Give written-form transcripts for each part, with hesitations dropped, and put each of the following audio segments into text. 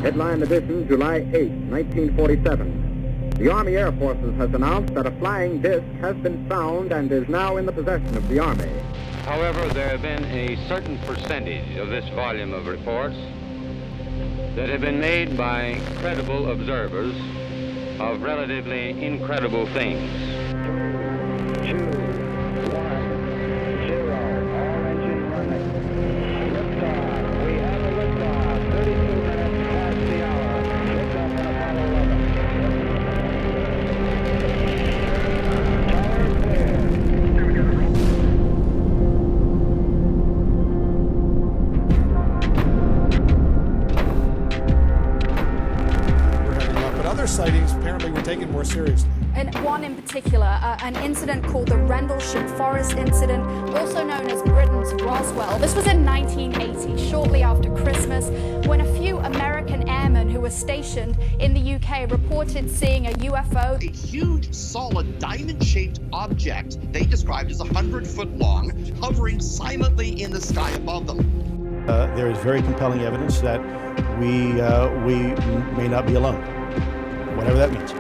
Headline edition, July 8, 1947. The Army Air Forces has announced that a flying disc has been found and is now in the possession of the Army. However, there have been a certain percentage of this volume of reports that have been made by credible observers of relatively incredible things. 2, 1, 0, all engine running. Liftoff. We have a liftoff. 32 minutes past the hour. Liftoff on Apollo 11. Tower clear. We're having luck, but other sightings apparently were taken more seriously. And one in particular, an incident called the Rendlesham Forest Incident, also known as Britain's Roswell. This was in 1980, shortly after Christmas, when a few American airmen who were stationed in the UK reported seeing a UFO. A huge, solid, diamond-shaped object they described as 100 foot long, hovering silently in the sky above them. There is very compelling evidence that we may not be alone, whatever that means.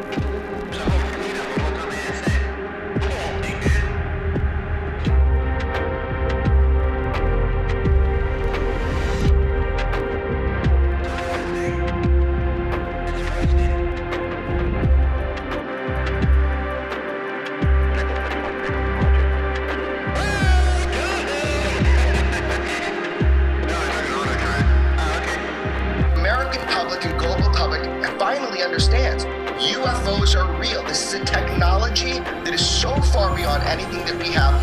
American public and global public finally understands UFOs are real. This is a technology that is so far beyond anything that we have.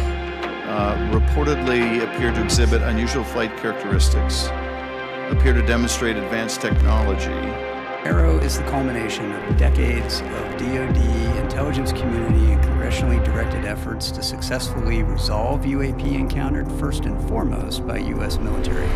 Reportedly appear to exhibit unusual flight characteristics, appear to demonstrate advanced technology. Arrow is the culmination of decades of DoD, intelligence community, and congressionally directed efforts to successfully resolve UAP encountered first and foremost by U.S. military.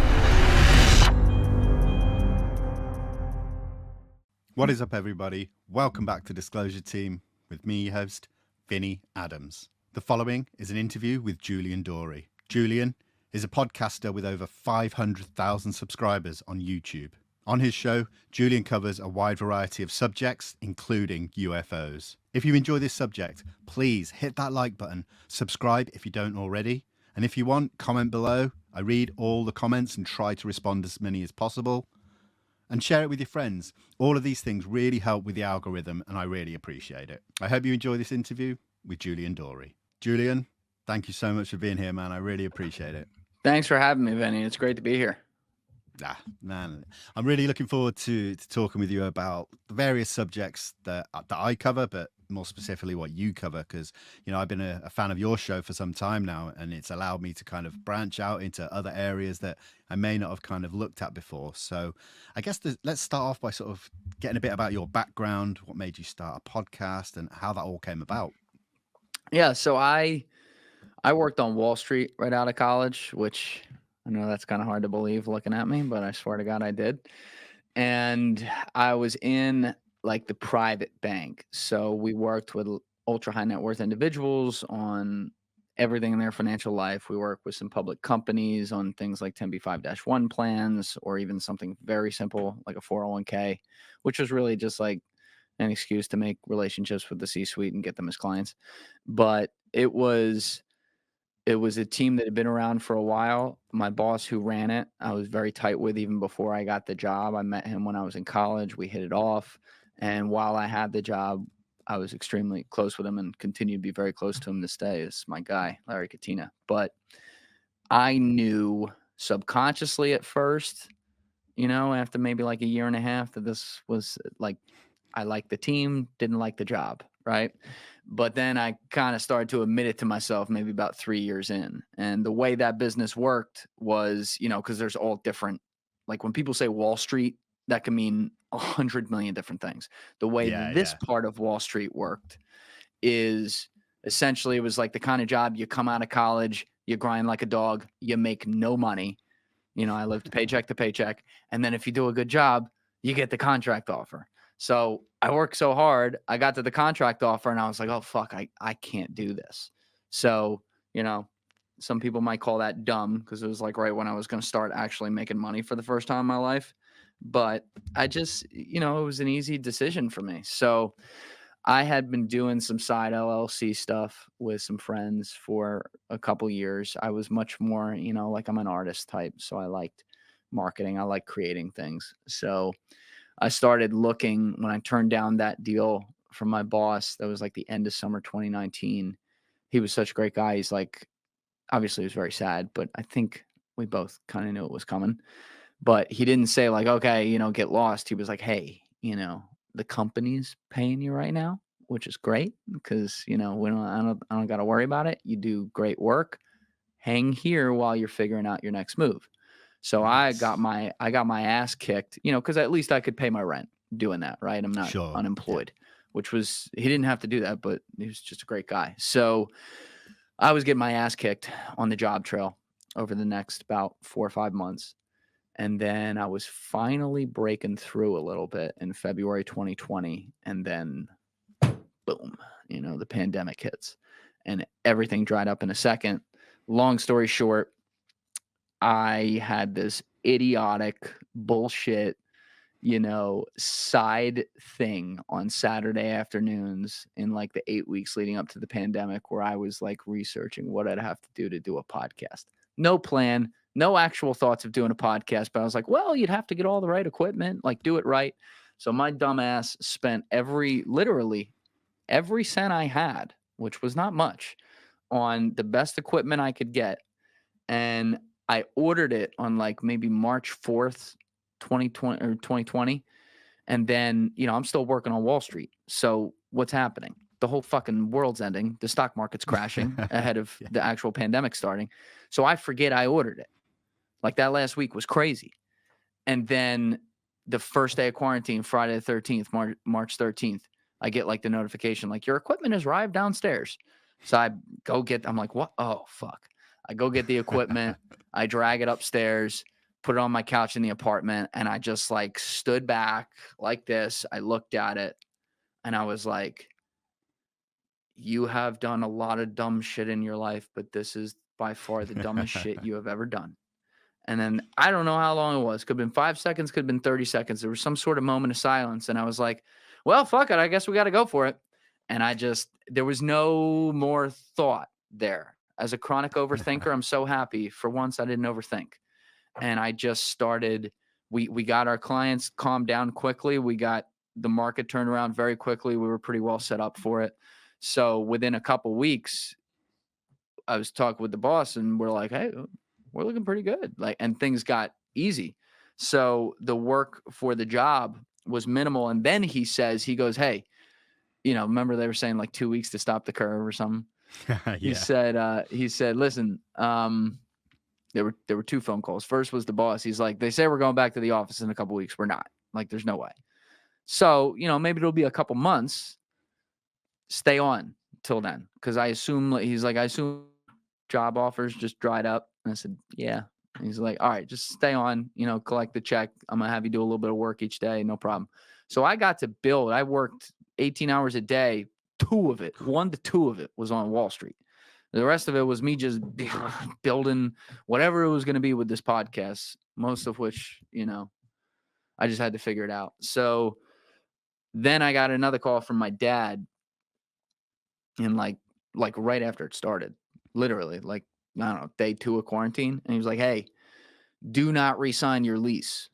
What is up, everybody? Welcome back to Disclosure Team with me, host Vinny Adams. The following is an interview with Julian Dorey. Julian is a podcaster with over 500,000 subscribers on YouTube. On his show, Julian covers a wide variety of subjects, including UFOs. If you enjoy this subject, please hit that like button, subscribe if you don't already, and if you want, comment below. I read all the comments and try to respond as many as possible. And share it with your friends. All of these things really help with the algorithm, and I really appreciate it. I hope you enjoy this interview with Julian Dorey. Julian, thank you so much for being here, man. I really appreciate it. Thanks for having me, Vinny. It's great to be here. Man, I'm really looking forward to talking with you about the various subjects that I cover, but more specifically what you cover, because, you know, I've been a fan of your show for some time now, and it's allowed me to kind of branch out into other areas that I may not have kind of looked at before. So I guess let's start off by sort of getting a bit about your background, what made you start a podcast, and how that all came about. Yeah, so I worked on Wall Street right out of college, which I know that's kind of hard to believe looking at me, but I swear to God I did. And I was in like the private bank. So we worked with ultra high net worth individuals on everything in their financial life. We work with some public companies on things like 10b5-1 plans, or even something very simple like a 401k, which was really just like an excuse to make relationships with the C-suite and get them as clients. But it was a team that had been around for a while. My boss who ran it, I was very tight with even before I got the job. I met him when I was in college. We hit it off. And while I had the job, I was extremely close with him and continue to be very close to him this day. It's my guy, Larry Katina. But I knew subconsciously at first, you know, after maybe like a year and a half, that this was like, I liked the team, didn't like the job, right? But then I kind of started to admit it to myself maybe about 3 years in. And the way that business worked was, you know, because there's all different, like when people say Wall Street, that can mean 100 million different things. The way this part of Wall Street worked is essentially, it was like the kind of job you come out of college, you grind like a dog, you make no money. You know, I lived paycheck to paycheck. And then if you do a good job, you get the contract offer. So I worked so hard, I got to the contract offer and I was like, oh, fuck, I can't do this. So, you know, some people might call that dumb because it was like right when I was going to start actually making money for the first time in my life. But I just, it was an easy decision for me. So I had been doing some side LLC stuff with some friends for a couple years. I was much more, like I'm an artist type. So I liked marketing. I like creating things. So I started looking when I turned down that deal from my boss. That was like the end of summer 2019. He was such a great guy. He's like, obviously he was very sad, but I think we both kind of knew it was coming. But he didn't say like, okay, get lost. He was like, hey, the company's paying you right now, which is great because, I don't got to worry about it. You do great work. Hang here while you're figuring out your next move. So Nice. I got my ass kicked, because at least I could pay my rent doing that, right? I'm not Sure. unemployed, which was, he didn't have to do that, but he was just a great guy. So I was getting my ass kicked on the job trail over the next about 4 or 5 months. And then I was finally breaking through a little bit in February 2020. And then boom, the pandemic hits and everything dried up in a second. Long story short, I had this idiotic bullshit, side thing on Saturday afternoons in like the 8 weeks leading up to the pandemic where I was like researching what I'd have to do a podcast. No plan, no actual thoughts of doing a podcast, but I was like, well, you'd have to get all the right equipment, like do it right. So my dumbass spent literally every cent I had, which was not much, on the best equipment I could get. And I ordered it on like maybe March 4th, 2020. And then, I'm still working on Wall Street. So what's happening? The whole fucking world's ending. The stock market's crashing ahead of the actual pandemic starting. So I forget I ordered it. Like that last week was crazy. And then the first day of quarantine, Friday the 13th, March 13th, I get like the notification, like your equipment has arrived downstairs. So I go I'm like, what? Oh, fuck. I go get the equipment. I drag it upstairs, put it on my couch in the apartment. And I just like stood back like this. I looked at it and I was like, you have done a lot of dumb shit in your life, but this is by far the dumbest shit you have ever done. And then I don't know how long it was. Could have been 5 seconds, could have been 30 seconds. There was some sort of moment of silence. And I was like, well, fuck it. I guess we got to go for it. And there was no more thought there. As a chronic overthinker, I'm so happy for once I didn't overthink. And I just started, we got our clients calmed down quickly. We got the market turned around very quickly. We were pretty well set up for it. So within a couple weeks, I was talking with the boss and we're like, hey, we're looking pretty good. And things got easy. So the work for the job was minimal. And then he goes, hey, remember they were saying like 2 weeks to stop the curve or something. Yeah. He said, listen, there were 2 phone calls. First was the boss. He's like, they say we're going back to the office in a couple weeks. We're not. Like, there's no way. So, maybe it'll be a couple months. Stay on till then. Cause I assume job offers just dried up. And I said, yeah. And he's like, all right, just stay on, collect the check. I'm going to have you do a little bit of work each day. No problem. So I got to build. I worked 18 hours a day. 1 to 2 of it was on Wall Street. The rest of it was me just building whatever it was going to be with this podcast, most of which, I just had to figure it out. So then I got another call from my dad in like right after it started, literally like, I don't know, day 2 of quarantine. And he was like, hey, do not re-sign your lease.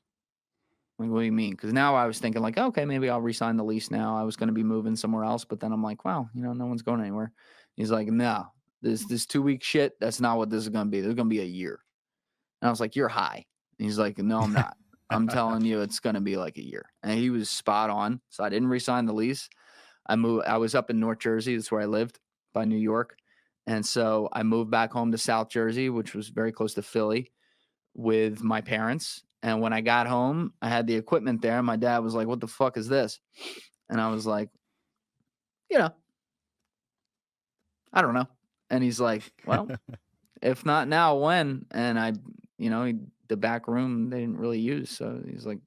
Like, what do you mean? Because now I was thinking like, okay, maybe I'll re-sign the lease now. I was going to be moving somewhere else. But then I'm like, wow, no one's going anywhere. He's like, no, this 2-week shit, that's not what this is going to be. This is going to be a year. And I was like, you're high. And he's like, no, I'm not. I'm telling you, it's going to be like a year. And he was spot on. So I didn't re-sign the lease. I was up in North Jersey. That's where I lived by New York. And so I moved back home to South Jersey, which was very close to Philly, with my parents. And when I got home, I had the equipment there. And my dad was like, what the fuck is this? And I was like, I don't know. And he's like, well, if not now, when? And the back room they didn't really use. So he's like,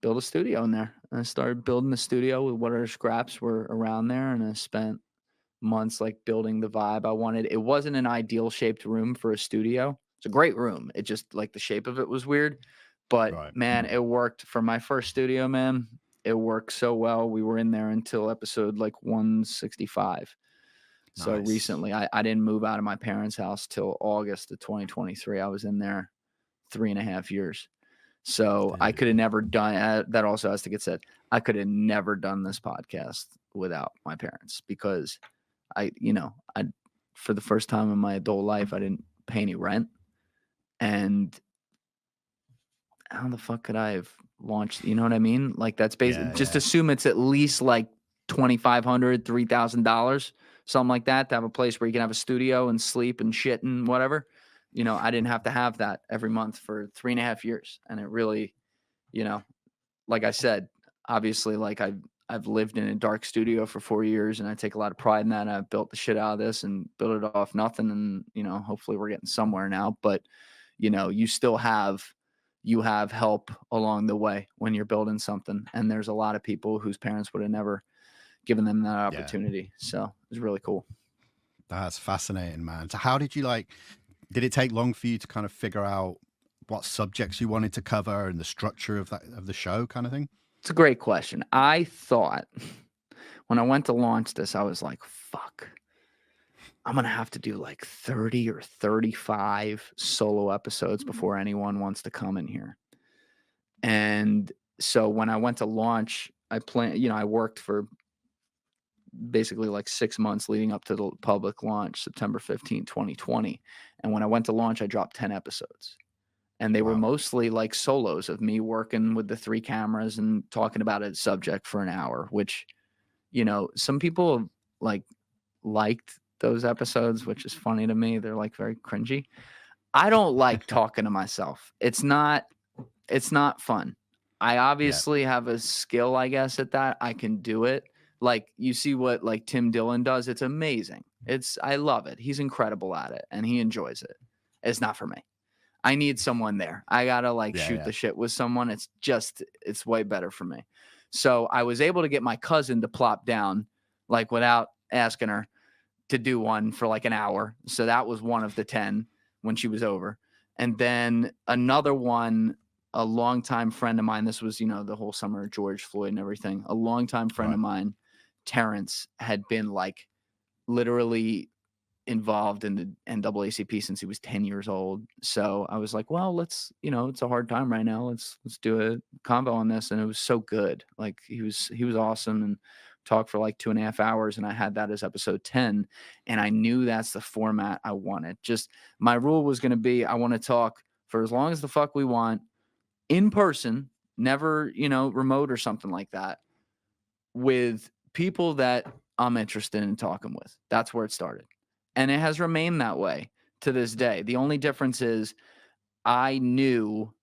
build a studio in there. And I started building the studio with whatever scraps were around there. And I spent months like building the vibe I wanted. It wasn't an ideal shaped room for a studio. It's a great room. It just like the shape of it was weird. But Right. man, it worked for my first studio, man. It worked so well. We were in there until episode like 165. So Nice. recently, I didn't move out of my parents' house till August of 2023. I was in there 3.5 years. So I Dude. could have never done that. Also has to get said. I could have never done this podcast without my parents, because I for the first time in my adult life, I didn't pay any rent. And how the fuck could I have launched? You know what I mean? Like, that's basically just assume it's at least like $2,500, $3,000, something like that, to have a place where you can have a studio and sleep and shit and whatever. You know, I didn't have to have that every month for 3.5 years. And it really, you know, like I said, obviously, like I've lived in a dark studio for 4 years, and I take a lot of pride in that. I've built the shit out of this and built it off nothing. And, you know, hopefully we're getting somewhere now, but you know, you have help along the way when you're building something. And there's a lot of people whose parents would have never given them that opportunity. So it was really cool. That's fascinating, man. So how did you did it take long for you to kind of figure out what subjects you wanted to cover and the structure of the show kind of thing? It's a great question. I thought when I went to launch this, I was like, fuck, I'm going to have to do like 30 or 35 solo episodes before anyone wants to come in here. And so when I went to launch, I worked for basically like 6 months leading up to the public launch, September 15, 2020. And when I went to launch, I dropped 10 episodes. And they were mostly like solos of me working with the 3 cameras and talking about a subject for an hour, which, you know, some people liked those episodes, which is funny to me. They're like very cringy. I don't like talking to myself. It's not fun. I obviously have a skill, I guess, at that. I can do it. Like, you see what like Tim Dillon does. It's amazing. I love it. He's incredible at it and he enjoys it. It's not for me. I need someone there. I gotta shoot the shit with someone. It's way better for me. So I was able to get my cousin to plop down, like, without asking her, to do one for like an hour. So that was one of the 10 when she was over. And then another one, a longtime friend of mine, this was, you know, the whole summer of George Floyd and everything. A longtime friend of mine, Terrence, had been like literally involved in the NAACP since he was 10 years old. So I was like, well, let's, you know, it's a hard time right now. Let's do a combo on this. And it was so good. Like, he was awesome and talked for like 2.5 hours. And I had that as episode 10. And I knew that's the format I wanted. Just my rule was going to be, I want to talk for as long as the fuck we want, in person, never, you know, remote or something like that, with people that I'm interested in talking with. That's where it started. And it has remained that way to this day. The only difference is I didn't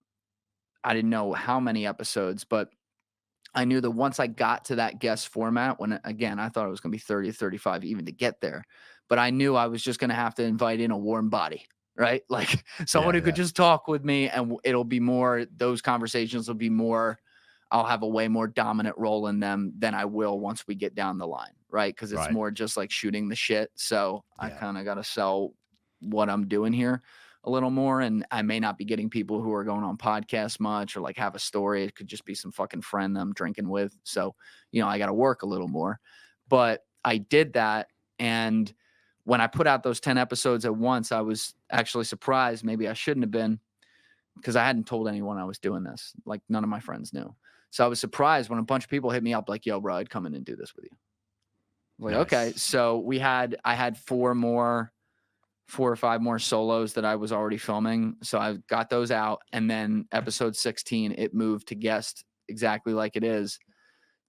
know how many episodes, but I knew that once I got to that guest format, when, again, I thought it was going to be 30 or 35 even to get there, but I knew I was just going to have to invite in a warm body, right? Like someone who could just talk with me, and it'll be more, those conversations will be more, I'll have a way more dominant role in them than I will once we get down the line, right? Because it's more just like shooting the shit. So I kind of got to sell what I'm doing here a little more. And I may not be getting people who are going on podcasts much or like have a story. It could just be some fucking friend that I'm drinking with. So, you know, I got to work a little more. But I did that. And when I put out those 10 episodes at once, I was actually surprised. Maybe I shouldn't have been, because I hadn't told anyone I was doing this. Like, none of my friends knew. So I was surprised when a bunch of people hit me up like, yo, bro, I'd come in and do this with you. Like, okay. So I had 4 or 5 more solos that I was already filming. So I got those out. And then episode 16, it moved to guest exactly like it is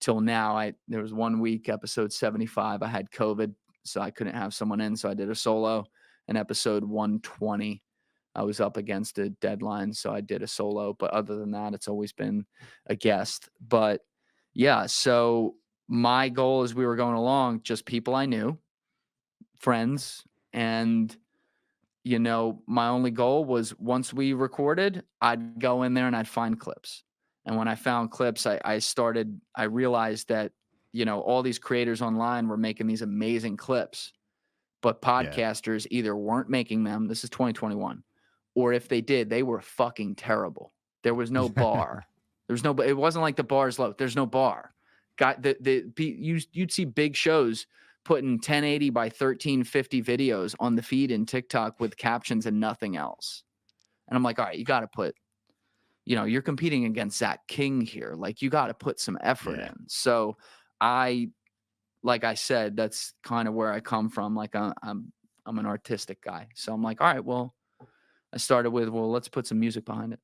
till now. There was 1 week, episode 75, I had COVID, so I couldn't have someone in. So I did a solo. And episode 120, I was up against a deadline, so I did a solo. But other than that, it's always been a guest. But yeah, so my goal as we were going along, just people I knew, friends, and, you know, my only goal was once we recorded, I'd go in there and I'd find clips. And when I found clips, I realized that, you know, all these creators online were making these amazing clips, but podcasters either weren't making them. This is 2021. Or if they did, they were fucking terrible. There was no bar. It wasn't like the bar's low. There's no bar. You'd see big shows putting 1080 by 1350 videos on the feed in TikTok with captions and nothing else. And I'm like, all right, you got to put, you're competing against Zach King here. Like, you got to put some effort in. So like I said, that's kind of where I come from. Like, I'm an artistic guy. So I'm like, all right, well, I started with, let's put some music behind it.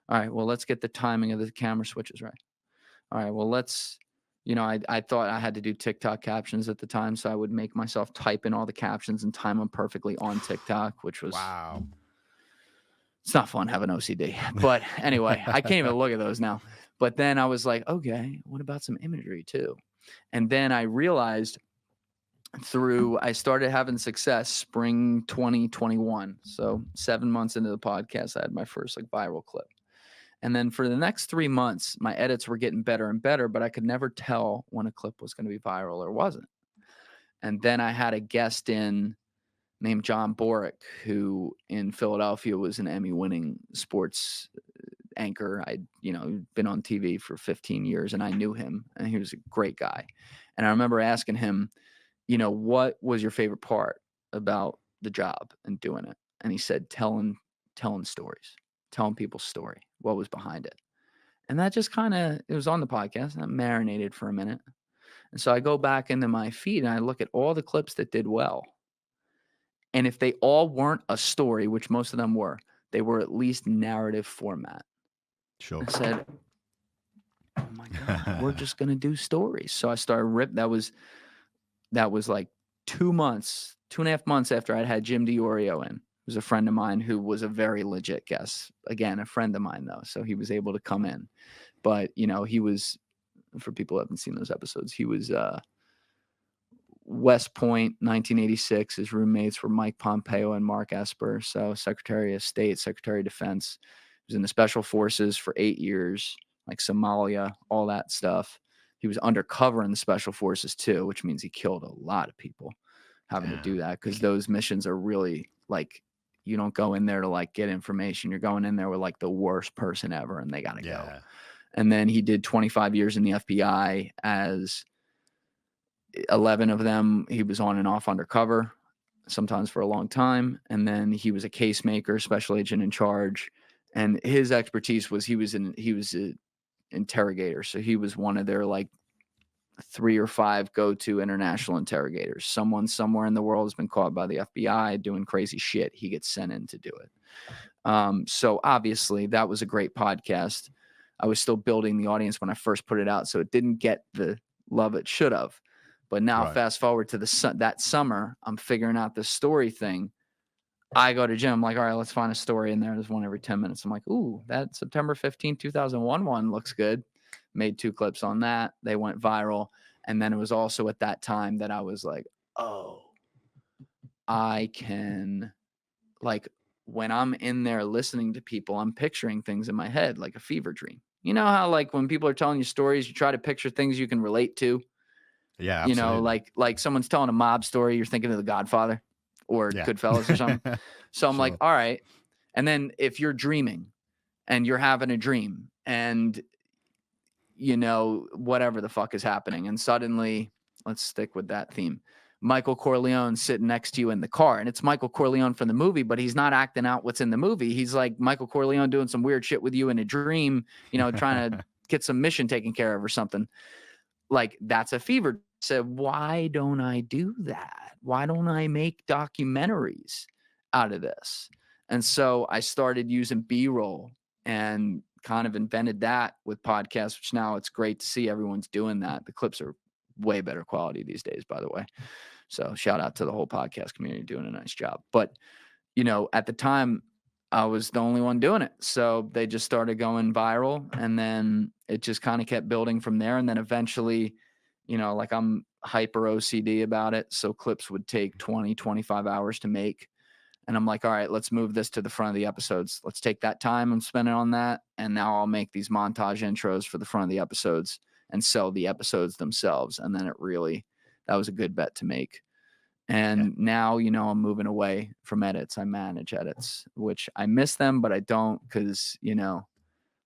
All right, well, let's get the timing of the camera switches right. All right, well, let's, I thought I had to do TikTok captions at the time, so I would make myself type in all the captions and time them perfectly on TikTok, which was, wow. It's not fun having OCD. But anyway, I can't even look at those now. But then I was like, okay, what about some imagery too? And then I realized I started having success spring 2021. So 7 months into the podcast, I had my first viral clip. And then for the next 3 months, my edits were getting better and better, but I could never tell when a clip was going to be viral or wasn't. And then I had a guest in named John Borick, who in Philadelphia was an Emmy-winning sports anchor. I'd, been on TV for 15 years, and I knew him, and he was a great guy. And I remember asking him, what was your favorite part about the job and doing it? And he said, telling stories, telling people's story, what was behind it. And that just it was on the podcast, and I marinated for a minute. And so I go back into my feed and I look at all the clips that did well. And if they all weren't a story, which most of them were, they were at least narrative format. Sure. I said, oh my God, we're just going to do stories. So I started that was like 2.5 months after I'd had Jim DiOrio in. It was a friend of mine who was a very legit guest. Again, a friend of mine though. So he was able to come in. But, he was, for people who haven't seen those episodes, he was West Point, 1986. His roommates were Mike Pompeo and Mark Esper. So Secretary of State, Secretary of Defense. He was in the Special Forces for 8 years, like Somalia, all that stuff. He was undercover in the Special Forces too, which means he killed a lot of people having to do that, because those missions are really you don't go in there to get information. You're going in there with the worst person ever, and they got to go. And then he did 25 years in the FBI, as 11 of them he was on and off undercover, sometimes for a long time. And then he was a case maker, special agent in charge. And his expertise was he was an interrogator. So he was one of their 3 or 5 go-to international interrogators. Someone somewhere in the world has been caught by the FBI doing crazy shit. He gets sent in to do it. So obviously that was a great podcast. I was still building the audience when I first put it out, so it didn't get the love it should have. But now fast forward to that summer, I'm figuring out this story thing. I go to Jim, I'm like, all right, let's find a story in there. There's one every 10 minutes. I'm like, ooh, that September 15, 2001 one looks good. Made 2 clips on that. They went viral. And then it was also at that time that I was like, oh, I can, when I'm in there listening to people, I'm picturing things in my head like a fever dream. You know how when people are telling you stories, you try to picture things you can relate to? Yeah, absolutely. Like someone's telling a mob story, you're thinking of The Godfather or Goodfellas or something. So I'm like, all right. And then if you're dreaming and you're having a dream and whatever the fuck is happening, and suddenly, let's stick with that theme, Michael Corleone sitting next to you in the car, and it's Michael Corleone from the movie, but he's not acting out what's in the movie. He's like Michael Corleone doing some weird shit with you in a dream, trying to get some mission taken care of or something. That's a fever. So why don't I do that? Why don't I make documentaries out of this? And so I started using B-roll and kind of invented that with podcasts, which now it's great to see everyone's doing that. The clips are way better quality these days, by the way. So shout out to the whole podcast community doing a nice job. But, at the time I was the only one doing it. So they just started going viral, and then it just kind of kept building from there. And then eventually, I'm hyper OCD about it. So clips would take 20, 25 hours to make. And I'm like, all right, let's move this to the front of the episodes. Let's take that time I'm spending on that. And now I'll make these montage intros for the front of the episodes and sell the episodes themselves. And then that was a good bet to make. And now, I'm moving away from edits. I manage edits, which I miss them, but I don't, because,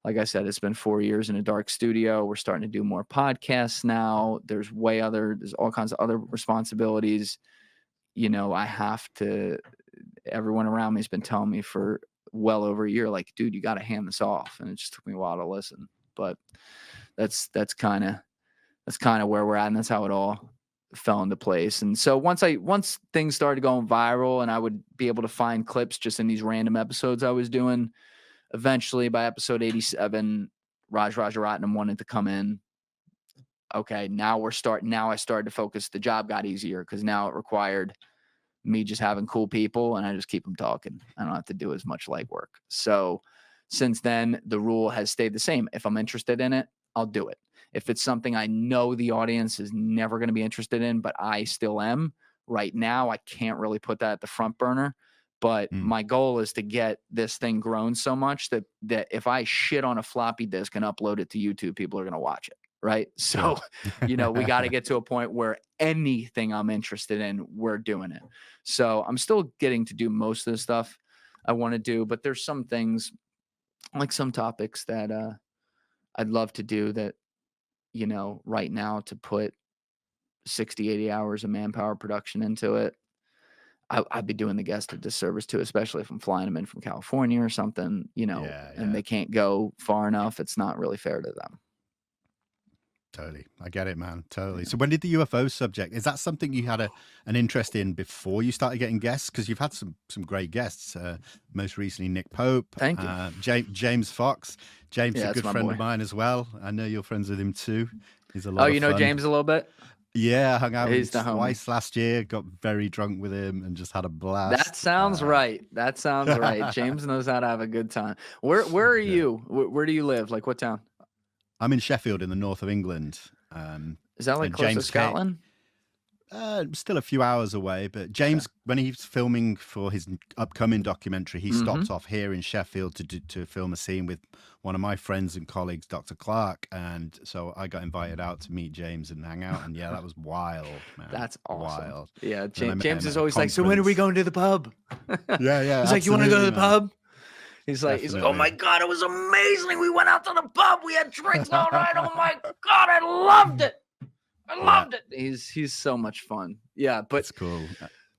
like I said, it's been 4 years in a dark studio. We're starting to do more podcasts now. There's all kinds of other responsibilities. You know, everyone around me has been telling me for well over a year, like, dude, you got to hand this off. And it just took me a while to listen, but that's kind of where we're at. And that's how it all fell into place. And so once things started going viral and I would be able to find clips just in these random episodes I was doing, eventually by episode 87, Raj Rajaratnam wanted to come in. Okay, now I started to focus. The job got easier because now it required me just having cool people and I just keep them talking. I don't have to do as much legwork. So since then, the rule has stayed the same. If I'm interested in it, I'll do it. If it's something I know the audience is never going to be interested in, but I still am right now, I can't really put that at the front burner. But my goal is to get this thing grown so much that if I shit on a floppy disk and upload it to YouTube, people are going to watch it. Right. So, you know, we got to get to a point where anything I'm interested in, we're doing it. So I'm still getting to do most of the stuff I want to do, but there's some things, like some topics that I'd love to do that, you know, right now to put 60, 80 hours of manpower production into it, I'd be doing the guest a disservice too, especially if I'm flying them in from California or something, you know, and they can't go far enough. It's not really fair to them. Totally. I get it, man. Totally. Yeah. So when did the UFO subject, is that something you had an interest in before you started getting guests? Because you've had some great guests, most recently Nick Pope. Thank you. James Fox. James is a good friend of mine as well. I know you're friends with him too. He's a lot of fun. Oh, you know James a little bit? Yeah, I hung out with him twice last year, got very drunk with him and just had a blast. That sounds right. That sounds right. James knows how to have a good time. Where are you? Where do you live? Like what town? I'm in Sheffield in the north of England. Is that like close to Scotland? Still a few hours away, but James, when he's filming for his upcoming documentary, he stopped off here in Sheffield to film a scene with one of my friends and colleagues, Dr. Clark, and so I got invited out to meet James and hang out, and yeah, that was wild, man. That's awesome. Wild. Yeah, James is always like, so when are we going to the pub? Yeah. He's like, you want to go to the pub? He's like, oh my God, it was amazing. We went out to the pub. We had drinks all night. Oh my God, I loved it. I loved it. He's so much fun. Yeah, but it's cool.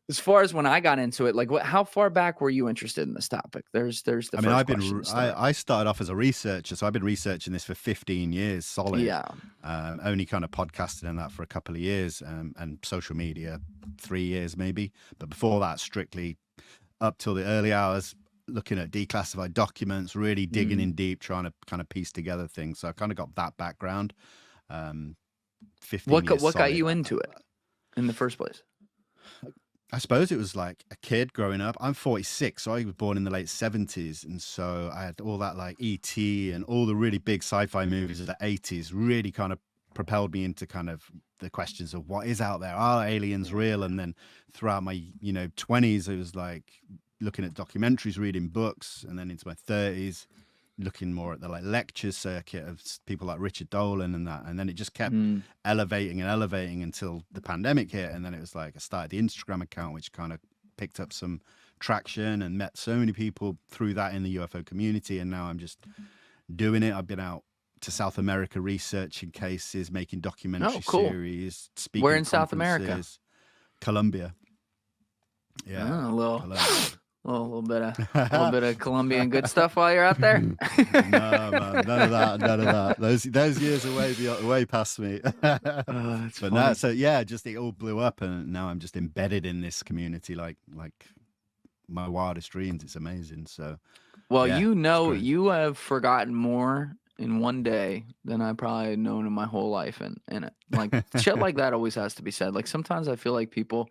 As far as when I got into it, like how far back were you interested in this topic? There's the I started off as a researcher, so I've been researching this for 15 years solid. Yeah. Only kind of podcasted and that for a couple of years, and social media 3 years maybe. But before that, strictly up till the early hours, looking at declassified documents, really digging in deep, trying to kind of piece together things. So I kind of got that background. 15 what years got you into it in the first place? I suppose it was like a kid growing up. I'm 46, so I was born in the late 70s. And so I had all that like E.T. and all the really big sci-fi movies of the 80s really kind of propelled me into kind of the questions of what is out there. Are aliens real? And then throughout my, 20s, it was like looking at documentaries, reading books, and then into my 30s, looking more at the like lecture circuit of people like Richard Dolan and that. And then it just kept elevating until the pandemic hit. And then it was like I started the Instagram account, which kind of picked up some traction and met so many people through that in the UFO community. And now I'm just doing it. I've been out to South America researching cases, making documentary series, speaking. Where in South America? Colombia. Yeah. A little bit of Colombian good stuff while you're out there. No, man, none of that. Those years are way past me. But now, so yeah, just it all blew up, and now I'm just embedded in this community, like my wildest dreams. It's amazing. So, well, you have forgotten more in one day than I probably had known in my whole life, and like shit like that always has to be said. Like sometimes I feel like people,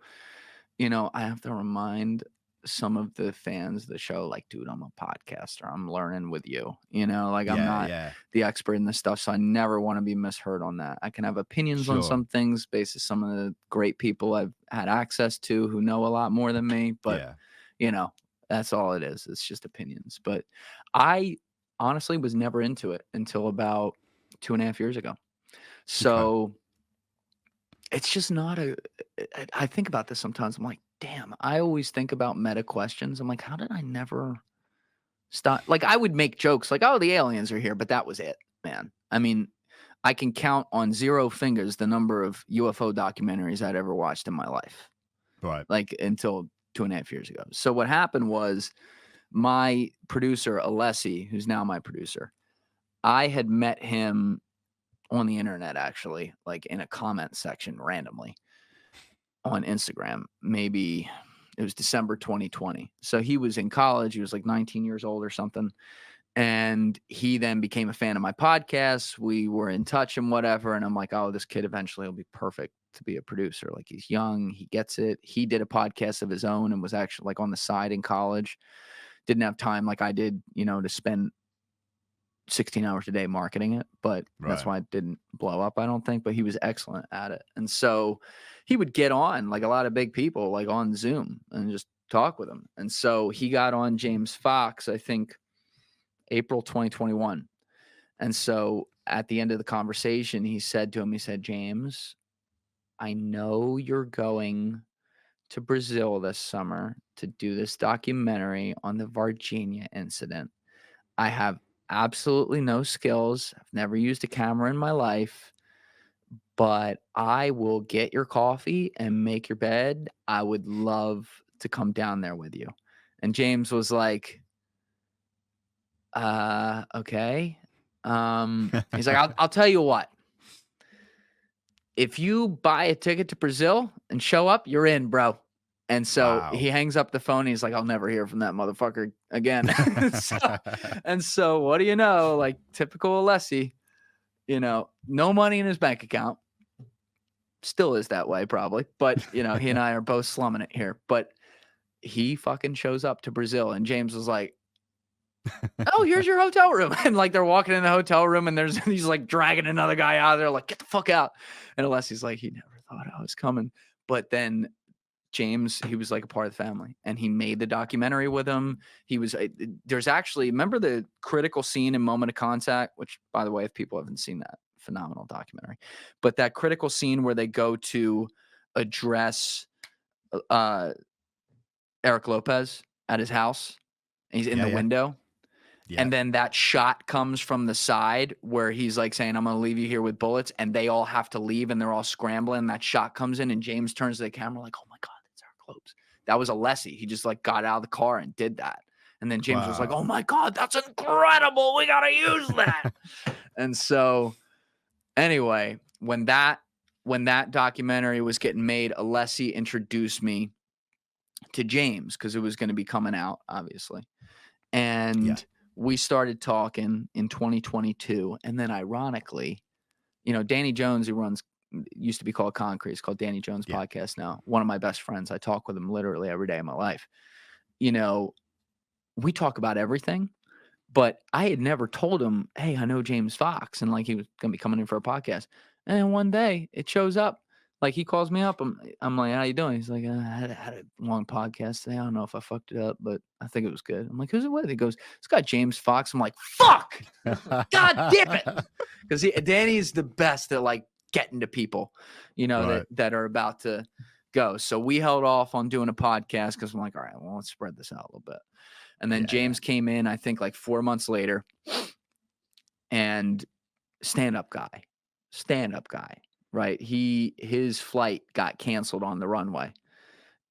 I have to remind some of the fans of the show, like, dude, I'm a podcaster. I'm learning with you, I'm not the expert in this stuff. So I never want to be misheard on that. I can have opinions on some things based on some of the great people I've had access to who know a lot more than me. But, that's all it is. It's just opinions. But I honestly was never into it until about 2.5 years ago. So it's just not I think about this sometimes. I'm like, damn, I always think about meta questions. I'm like, how did I never Stop. Like, I would make jokes like, oh, the aliens are here, but that was it, man. I mean, I can count on 0 fingers the number of UFO documentaries I'd ever watched in my life. Right. Like, until 2.5 years ago. So what happened was my producer, Alessi, who's now my producer, I had met him on the internet, actually, like in a comment section randomly on Instagram. Maybe it was December 2020. So he was in college. He was like 19 years old or something. And he then became a fan of my podcast. We were in touch and whatever. And I'm like, oh, this kid eventually will be perfect to be a producer. Like, he's young. He gets it. He did a podcast of his own and was actually like on the side in college. Didn't have time like I did, to spend 16 hours a day marketing it, but that's why it didn't blow up, I don't think. But he was excellent at it. And so he would get on like a lot of big people, like on Zoom, and just talk with him. And so he got on James Fox, I think, April 2021. And so at the end of the conversation, he said, James, I know you're going to Brazil this summer to do this documentary on the Varginha incident. I have absolutely no skills. I've never used a camera in my life, but I will get your coffee and make your bed. I would love to come down there with you. And James was like, okay. He's like, I'll tell you what. If you buy a ticket to Brazil and show up, you're in, bro. And so he hangs up the phone. And he's like, I'll never hear from that motherfucker again. So what do you know? Like, typical Alessi, no money in his bank account. Still is that way, probably. But, he and I are both slumming it here. But he fucking shows up to Brazil. And James was like, oh, here's your hotel room. And like, they're walking in the hotel room and he's like dragging another guy out of there, like, get the fuck out. And Alessi's like, he never thought I was coming. But then James, he was like a part of the family, and he made the documentary with him. He was, there's actually, remember the critical scene in Moment of Contact, which, by the way, if people haven't seen that, phenomenal documentary, but that critical scene where they go to address Eric Lopez at his house, and he's in the window. Yeah. And then that shot comes from the side where he's like saying, I'm going to leave you here with bullets. And they all have to leave and they're all scrambling. That shot comes in and James turns to the camera like, oh my God, that's our Lopez. That was Alessi. He just like got out of the car and did that. And then James was like, oh my God, that's incredible. We got to use that. And so anyway, when that documentary was getting made, Alessi introduced me to James because it was going to be coming out, obviously. And we started talking in 2022. And then ironically, Danny Jones, who used to be called Concrete, it's called Danny Jones Podcast now. One of my best friends. I talk with him literally every day of my life. We talk about everything, but I had never told him, hey, I know James Fox. And like, he was going to be coming in for a podcast. And then one day it shows up. Like, he calls me up. I'm like, how you doing? He's like, I had a long podcast today. I don't know if I fucked it up, but I think it was good. I'm like, who's it with? He goes, it's got James Fox. I'm like, fuck! God damn it! Because Danny's the best at, like, getting to people, that are about to go. So we held off on doing a podcast because I'm like, all right, well, let's spread this out a little bit. And then James came in, I think, like 4 months later, and stand-up guy. Right. His flight got canceled on the runway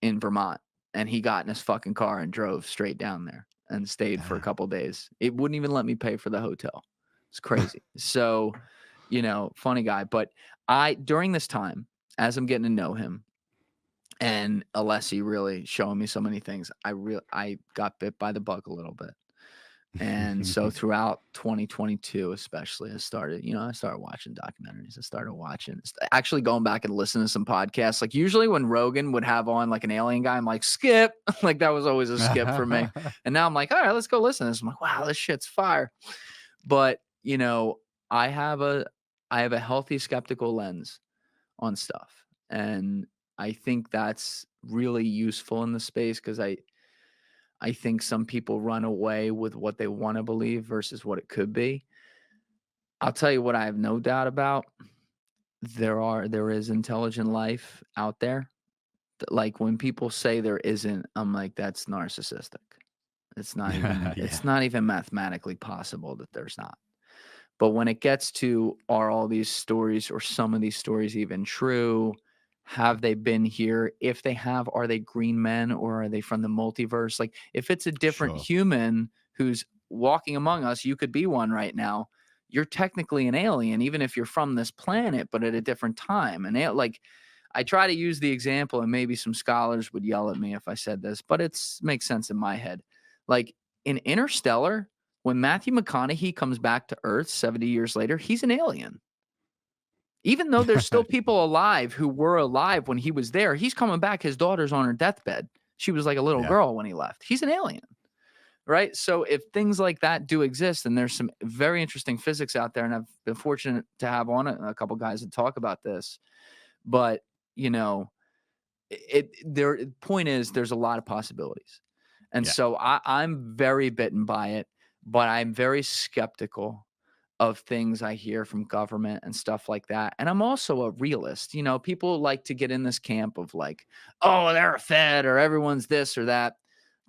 in Vermont, and he got in his fucking car and drove straight down there and stayed for a couple of days. It wouldn't even let me pay for the hotel. It's crazy. So, funny guy. But during this time, as I'm getting to know him and Alessi really showing me so many things, I got bit by the bug a little bit. And so throughout 2022, especially, I started watching documentaries. I started watching, actually going back and listening to some podcasts. Like, usually when Rogan would have on like an alien guy, I'm like, skip. Like, that was always a skip for me. And now I'm like, all right, let's go listen to this. I'm like, wow, this shit's fire. But, I have a healthy skeptical lens on stuff. And I think that's really useful in the space because I think some people run away with what they want to believe versus what it could be. I'll tell you what I have no doubt about. There is intelligent life out there. Like, when people say there isn't, I'm like, that's narcissistic. It's not even it's not even mathematically possible that there's not. But when it gets to, are all these stories or some of these stories even true? Have they been here? If they have, are they green men or are they from the multiverse? Like, if it's a different human who's walking among us, you could be one right now. You're technically an alien, even if you're from this planet, but at a different time. And like, I try to use the example, and maybe some scholars would yell at me if I said this, but it's makes sense in my head. Like in Interstellar, when Matthew McConaughey comes back to Earth 70 years later, he's an alien. Even though there's still people alive who were alive when he was there, he's coming back. His daughter's on her deathbed. She was like a little girl when he left. He's an alien, right? So if things like that do exist, and there's some very interesting physics out there, and I've been fortunate to have on a couple guys that talk about this, but you know, point is there's a lot of possibilities. And so I'm very bitten by it, but I'm very skeptical of things I hear from government and stuff like that. And I'm also a realist. You know, people like to get in this camp of like, oh, they're a Fed or everyone's this or that.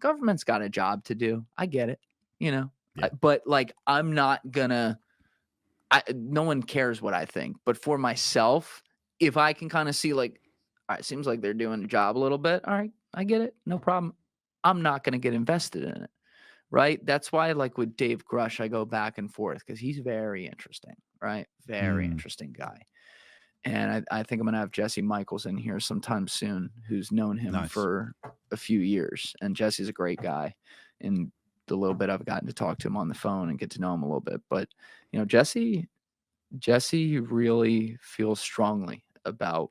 Government's got a job to do. I get it, you know, but like, I'm not gonna, no one cares what I think, but for myself, if I can kind of see like, all right, it seems like they're doing a job a little bit. All right, I get it. No problem. I'm not going to get invested in it. Right. That's why, like with Dave Grush, I go back and forth because he's very interesting. Right. Very interesting guy. And I think I'm going to have Jesse Michaels in here sometime soon, who's known him for a few years. And Jesse's a great guy. And the little bit I've gotten to talk to him on the phone and get to know him a little bit. But, you know, Jesse really feels strongly about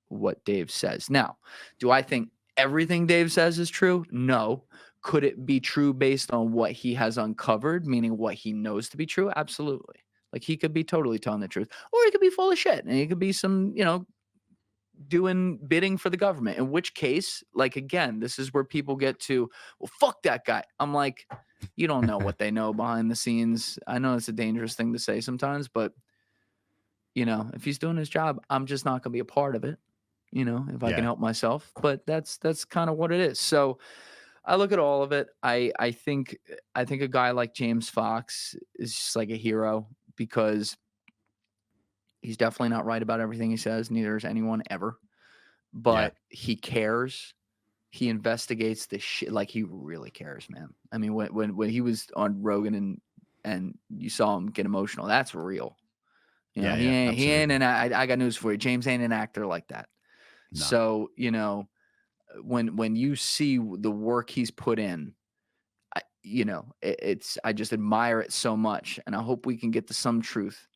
what Dave says. Now, do I think everything Dave says is true? No. Could it be true based on what he has uncovered, meaning what he knows to be true? Absolutely. Like he could be totally telling the truth, or he could be full of shit, and he could be some, you know, bidding for the government. In which case, like, again, this is where people get to, well, fuck that guy. I'm like, you don't know what they know behind the scenes. I know it's a dangerous thing to say sometimes, but you know, if he's doing his job, I'm just not going to be a part of it. You know, if I can help myself, but that's kind of what it is. So I look at all of it. I think a guy like James Fox is just like a hero because he's definitely not right about everything he says. Neither is anyone ever, but he cares. He investigates this shit. Like he really cares, man. I mean, when he was on Rogan and you saw him get emotional, that's real. You know, he ain't I got news for you. James ain't an actor like that. No. So, you know, when you see the work he's put in, you know, I just admire it so much. And I hope we can get to some truth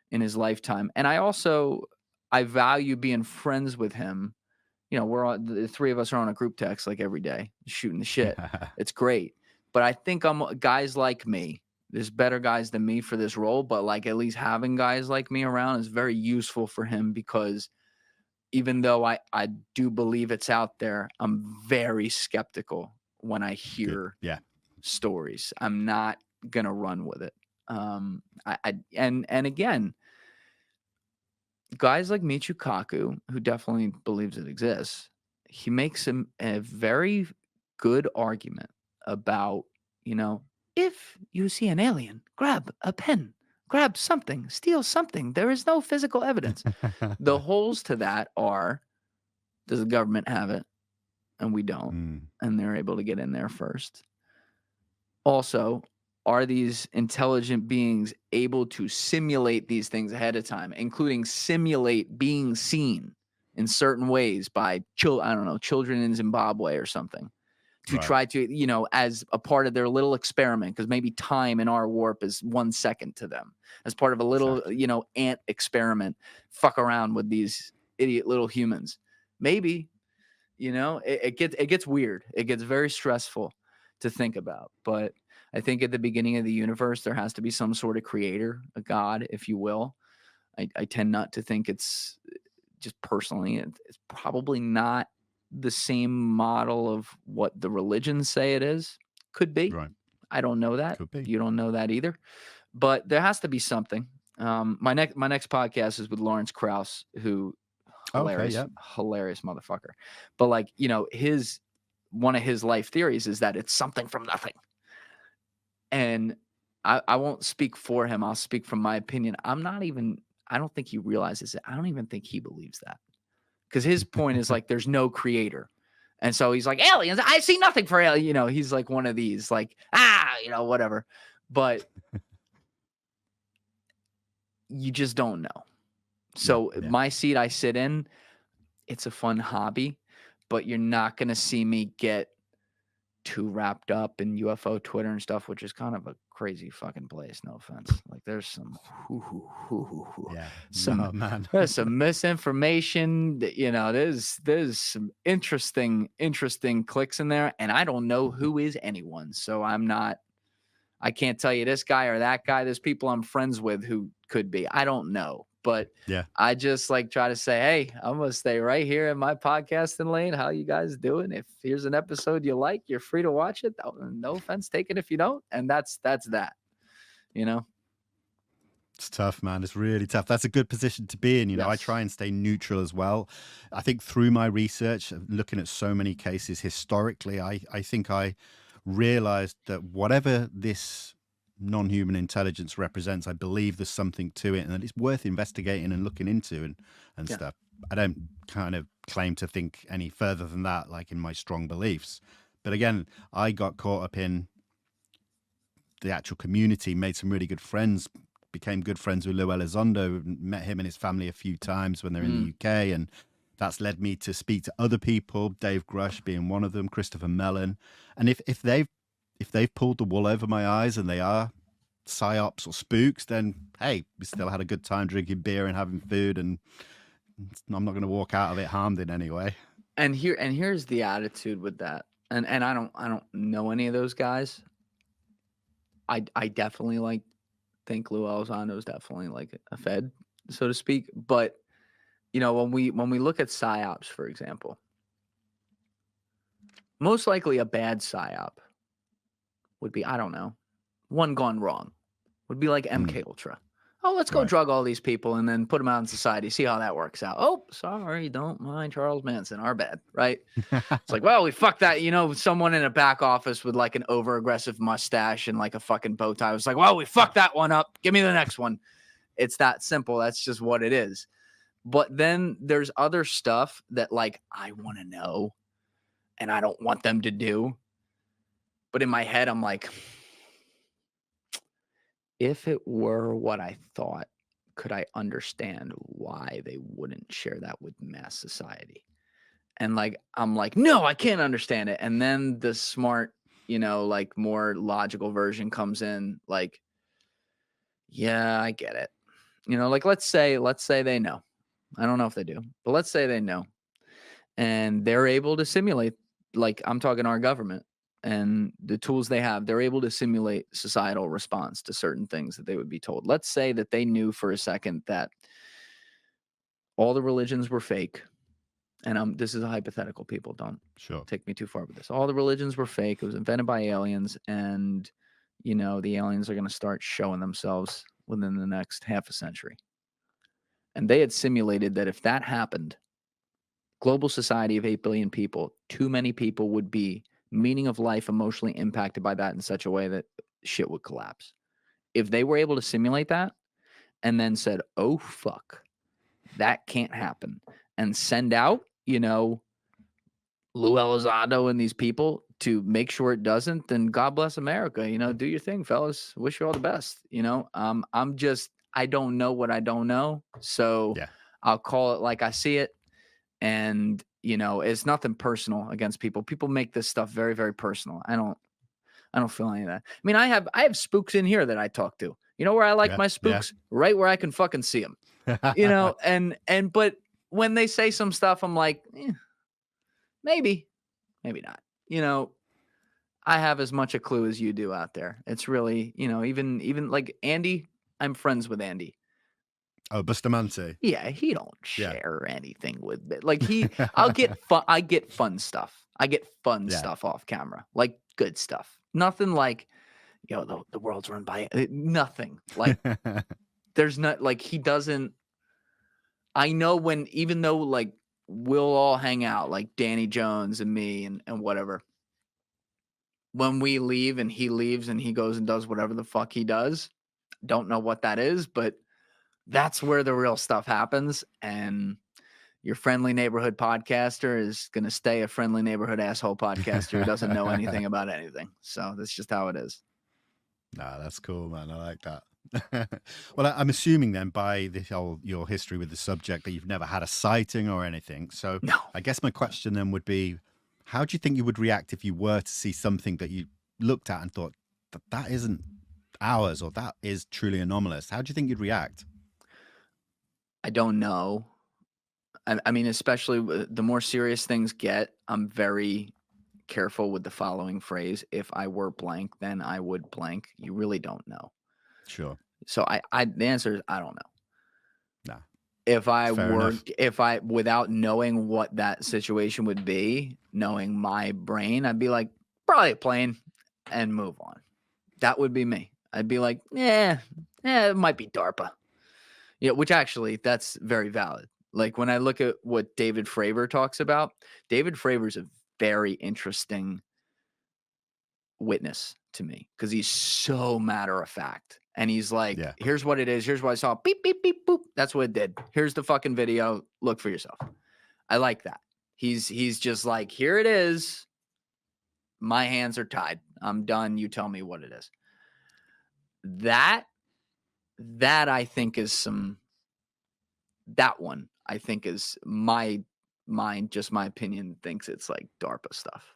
in his lifetime. And I value being friends with him. You know, the three of us are on a group text like every day, shooting the shit. It's great. But I think guys like me, there's better guys than me for this role, but like at least having guys like me around is very useful for him because even though I do believe it's out there, I'm very skeptical when I hear stories. I'm not gonna run with it. And again, guys like Michio Kaku, who definitely believes it exists, he makes a very good argument about, you know, if you see an alien, grab a pen. Grab something, steal something. There is no physical evidence. The holes to that are, does the government have it? And we don't. And they're able to get in there first. Also, are these intelligent beings able to simulate these things ahead of time, including simulate being seen in certain ways by, children in Zimbabwe or something? To try to, you know, as a part of their little experiment, because maybe time in our warp is 1 second to them, as part of a little, you know, ant experiment, fuck around with these idiot little humans. Maybe, you know, it gets weird. It gets very stressful to think about. But I think at the beginning of the universe, there has to be some sort of creator, a god, if you will. I tend not to think it's just personally, it's probably not the same model of what the religions say it is. Could be. Right. I don't know that. Could be. You don't know that either. But there has to be something. My next podcast is with Lawrence Krauss, who hilarious motherfucker. But like, you know, one of his life theories is that it's something from nothing. And I won't speak for him. I'll speak from my opinion. I don't think he realizes it. I don't even think he believes that. Because his point is like, there's no creator. And so he's like, aliens, I see nothing for aliens. You know, he's like one of these, like, whatever. But you just don't know. So my seat I sit in, it's a fun hobby, but you're not going to see me get too wrapped up in UFO Twitter and stuff, which is kind of a crazy fucking place. No offense. Like there's some, there's some misinformation. There's some interesting clicks in there, and I don't know who is anyone. So I can't tell you this guy or that guy. There's people I'm friends with who could be. I don't know. But I just like try to say, hey, I'm going to stay right here in my podcasting lane. How you guys doing? If here's an episode you like, you're free to watch it. No offense taken if you don't. And that's that, It's tough, man. It's really tough. That's a good position to be in. I try and stay neutral as well. I think through my research, looking at so many cases historically, I think I realized that whatever this non-human intelligence represents, I believe there's something to it and that it's worth investigating and looking into and stuff. I don't kind of claim to think any further than that, like in my strong beliefs. But again, I got caught up in the actual community, made some really good friends, became good friends with Lou Elizondo, met him and his family a few times when they're in the UK. And that's led me to speak to other people, Dave Grush being one of them, Christopher Mellon. And if they've pulled the wool over my eyes and they are psyops or spooks, then hey, we still had a good time drinking beer and having food, and I'm not going to walk out of it harmed in any way. And here's the attitude with that. And I don't know any of those guys. I definitely think Lou Elizondo is definitely like a Fed, so to speak. But when we look at psyops, for example, most likely a bad psyop would be, I don't know, one gone wrong. Would be like MK Ultra. Oh, let's go drug all these people and then put them out in society. See how that works out. Oh, sorry, don't mind Charles Manson. Our bad, right? It's like, well, we fucked that. Someone in a back office with like an over-aggressive mustache and like a fucking bow tie was like, well, we fucked that one up. Give me the next one. It's that simple. That's just what it is. But then there's other stuff that like I want to know and I don't want them to do. But in my head, I'm like, if it were what I thought, could I understand why they wouldn't share that with mass society? And like, I'm like, no, I can't understand it. And then the smart, like more logical version comes in like, yeah, I get it. Like let's say they know. I don't know if they do, but let's say they know. And they're able to simulate, like I'm talking our government and the tools they have, they're able to simulate societal response to certain things that they would be told. Let's say that they knew for a second that all the religions were fake. And this is a hypothetical, people. Don't take me too far with this. All the religions were fake. It was invented by aliens. And, the aliens are going to start showing themselves within the next half a century. And they had simulated that if that happened, global society of 8 billion people, too many people would be meaning of life emotionally impacted by that in such a way that shit would collapse. If they were able to simulate that and then said, oh, fuck, that can't happen, and send out, Lou Elizondo and these people to make sure it doesn't, then God bless America. Do your thing, fellas. Wish you all the best. I don't know what I don't know. So I'll call it like I see it. And, it's nothing personal against people. People make this stuff very, very personal. I don't feel any of that. I mean, I have spooks in here that I talk to. Where I like my spooks? Right where I can fucking see them. But when they say some stuff, I'm like, maybe not. I have as much a clue as you do out there. It's really, even like Andy, I'm friends with Andy. Oh, Bustamante. Yeah, he don't share anything with me. Like I get fun stuff. I get fun stuff off camera, like good stuff. Nothing like, the world's run by nothing. Like there's not like he doesn't. I know even though like we'll all hang out, like Danny Jones and me and whatever. when we leave and he leaves and he goes and does whatever the fuck he does. Don't know what that is, but that's where the real stuff happens. And your friendly neighborhood podcaster is going to stay a friendly neighborhood asshole podcaster who doesn't know anything about anything. So that's just how it is. No, that's cool, man. I like that. Well, I'm assuming then by your history with the subject that you've never had a sighting or anything. So No. I guess my question then would be, how do you think you would react if you were to see something that you looked at and thought that isn't ours or that is truly anomalous? How do you think you'd react? I don't know. I mean, especially the more serious things get, I'm very careful with the following phrase. If I were blank, then I would blank. You really don't know. Sure. So the answer is I don't know. No. If I Fair were, enough. without knowing what that situation would be, knowing my brain, I'd be like, probably a plane and move on. That would be me. I'd be like, it might be DARPA. Yeah, which actually, that's very valid. Like when I look at what David Fravor talks about, David Fravor's a very interesting witness to me because he's so matter of fact. And he's like, here's what it is. Here's what I saw. Beep, beep, beep, boop. That's what it did. Here's the fucking video. Look for yourself. I like that. He's just like, here it is. My hands are tied. I'm done. You tell me what it is. That I think is that one I think is my mind, just my opinion, thinks it's like DARPA stuff.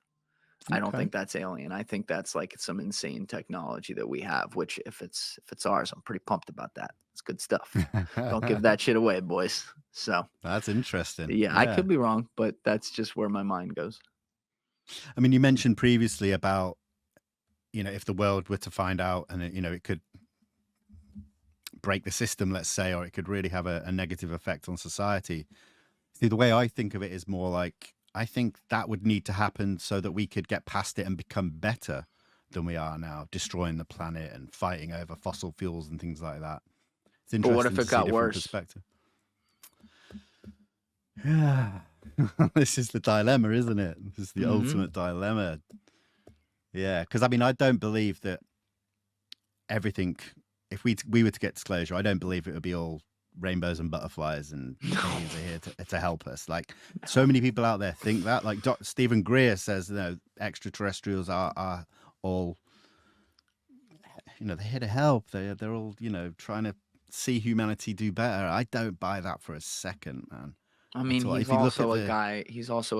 I don't think that's alien. I think that's like some insane technology that we have, which if it's ours, I'm pretty pumped about that. It's good stuff. Don't give that shit away, boys. So that's interesting. Yeah, I could be wrong, but that's just where my mind goes. I mean, you mentioned previously about, if the world were to find out and, it could break the system, let's say, or it could really have a negative effect on society. See, the way I think of it is more like, I think that would need to happen so that we could get past it and become better than we are now, destroying the planet and fighting over fossil fuels and things like that. It's interesting. But what if it got worse? Perspective. Yeah. This is the dilemma, isn't it? This is the ultimate dilemma. Yeah, because I mean, I don't believe that everything, if we were to get disclosure, I don't believe it would be all rainbows and butterflies and aliens are here to help us. Like, so many people out there think that. Like Stephen Greer says, extraterrestrials are all, they're here to help. They're all, trying to see humanity do better. I don't buy that for a second, man. I mean, he's also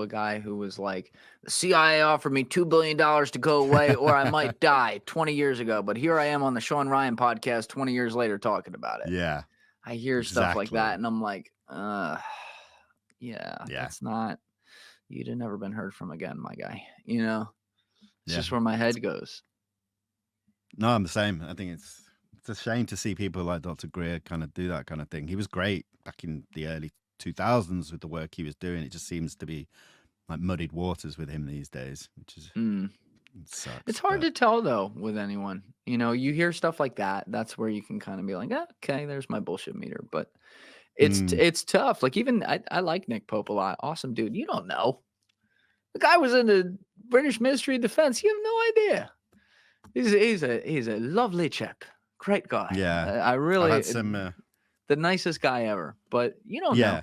a guy who was like, the CIA offered me $2 billion to go away or I might die 20 years ago. But here I am on the Sean Ryan podcast 20 years later talking about it. Yeah. I hear stuff like that and I'm like, that's not, you'd have never been heard from again, my guy. It's just where my head goes. No, I'm the same. I think it's a shame to see people like Dr. Greer kind of do that kind of thing. He was great back in the early 2000s with the work he was doing. It just seems to be like muddied waters with him these days, which is it sucks, it's hard to tell though with anyone. You hear stuff like that. That's where you can kind of be like, okay, there's my bullshit meter. But it's tough. Like even I like Nick Pope a lot. Awesome dude. You don't know. The guy was in the British Ministry of Defense. You have no idea. He's a lovely chap. Great guy. Yeah. I really had some the nicest guy ever. But you don't know.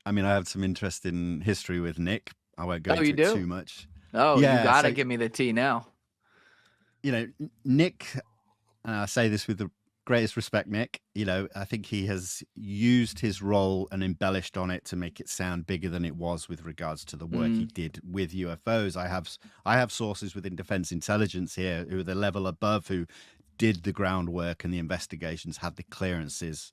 I mean, I have some interesting history with Nick. I won't go into it too much. Oh, yeah, you gotta give me the tea now. Nick, and I say this with the greatest respect, Nick, I think he has used his role and embellished on it to make it sound bigger than it was with regards to the work he did with UFOs. I have sources within defense intelligence here who are the level above, who did the groundwork and the investigations, had the clearances,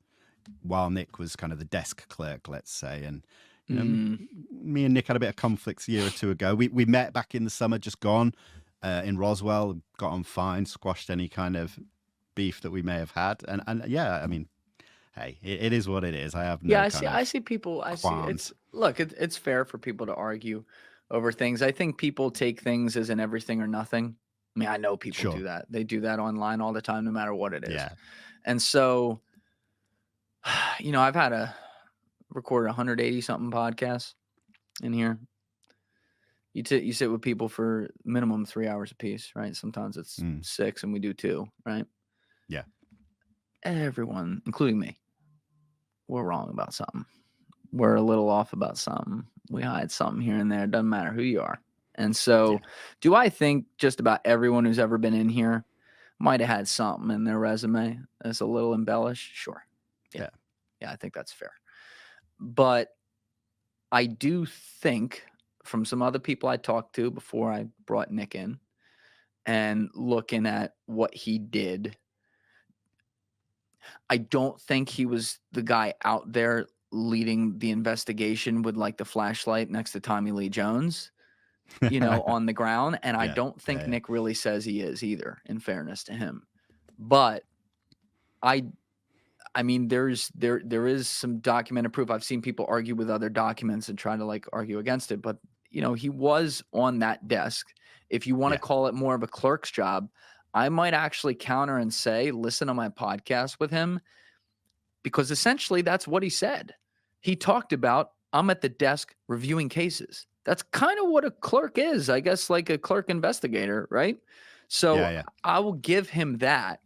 while Nick was kind of the desk clerk, let's say. And me and Nick had a bit of conflicts a year or two ago. We met back in the summer, just gone, in Roswell, got on fine, squashed any kind of beef that we may have had. And yeah, I mean, hey, it is what it is. I have no I see people. It's fair for people to argue over things. I think people take things as an everything or nothing. I mean, I know people do that. They do that online all the time, no matter what it is. Yeah. And so, I've had recorded 180 something podcasts in here. You sit with people for minimum 3 hours apiece, right? Sometimes it's 6 and we do 2, right? Yeah. Everyone, including me, we're wrong about something. We're a little off about something. We hide something here and there. It doesn't matter who you are. And so do I think just about everyone who's ever been in here might have had something in their resume that's a little embellished? Sure. Yeah. Yeah, I think that's fair. But I do think from some other people I talked to before I brought Nick in and looking at what he did, I don't think he was the guy out there leading the investigation with like the flashlight next to Tommy Lee Jones, on the ground. And I don't think Nick really says he is either, in fairness to him. But I mean, there is some documented proof. I've seen people argue with other documents and try to like argue against it. But, he was on that desk. If you want to call it more of a clerk's job, I might actually counter and say, listen to my podcast with him, because essentially that's what he said. He talked about, I'm at the desk reviewing cases. That's kind of what a clerk is, I guess, like a clerk investigator, right? So I will give him that.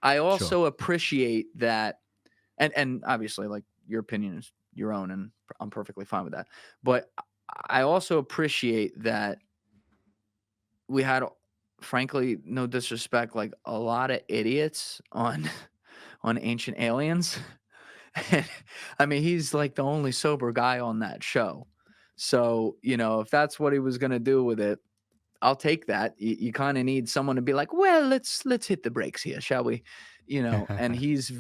I also appreciate that. And obviously, like, your opinion is your own, and I'm perfectly fine with that. But I also appreciate that we had, frankly, no disrespect, like a lot of idiots on Ancient Aliens. I mean, he's like the only sober guy on that show. So, if that's what he was going to do with it, I'll take that. You kind of need someone to be like, well, let's hit the brakes here, shall we? And he's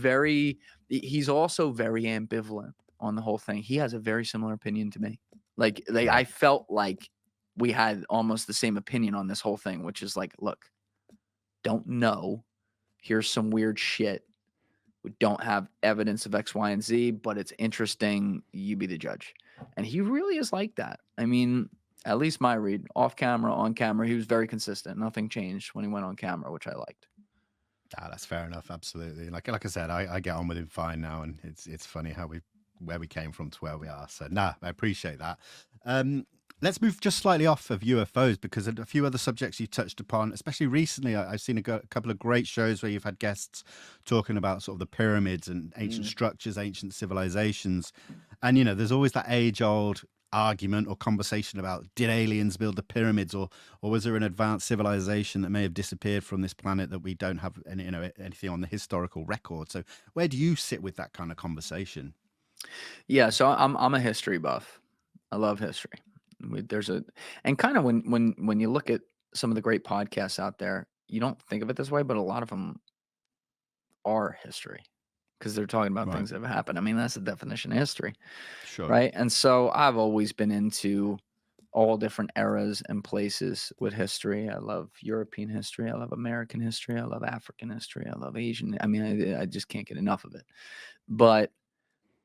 also very ambivalent on the whole thing. He has a very similar opinion to me. Like I felt like we had almost the same opinion on this whole thing, which is like, look, don't know. Here's some weird shit. We don't have evidence of X, Y, and Z, but it's interesting. You be the judge. And he really is like that. I mean, at least my read, off camera, on camera, he was very consistent. Nothing changed when he went on camera, which I liked. That's fair enough. Absolutely. Like I said, I get on with him fine now, and it's funny where we came from to where we are. So I appreciate that. Let's move just slightly off of UFOs, because a few other subjects you touched upon, especially recently, I've seen a couple of great shows where you've had guests talking about sort of the pyramids and ancient structures, ancient civilizations. And, there's always that age-old argument or conversation about, did aliens build the pyramids, or was there an advanced civilization that may have disappeared from this planet that we don't have anything on the historical record? So where do you sit with that kind of conversation? Yeah, so I'm a history buff. I love history. And kind of when you look at some of the great podcasts out there, you don't think of it this way, but a lot of them are history, because they're talking about things that have happened. I mean, that's the definition of history. Sure. Right. And so I've always been into all different eras and places with history. I love European history. I love American history. I love African history. I love Asian. I mean, I just can't get enough of it. But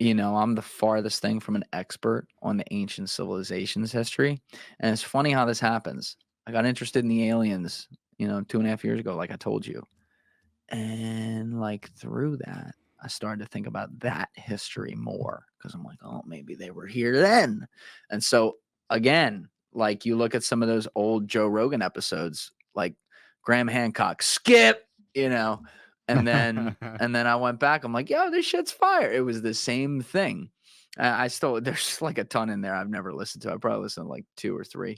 I'm the farthest thing from an expert on the ancient civilizations history. And it's funny how this happens. I got interested in the aliens, 2.5 years ago, like I told you. And like through that, I started to think about that history more, because I'm like, oh, maybe they were here then. And so again, like you look at some of those old Joe Rogan episodes, like Graham Hancock, skip, and then I went back. I'm like, yo, this shit's fire. It was the same thing. There's like a ton in there I've never listened to. I probably listened to like 2 or 3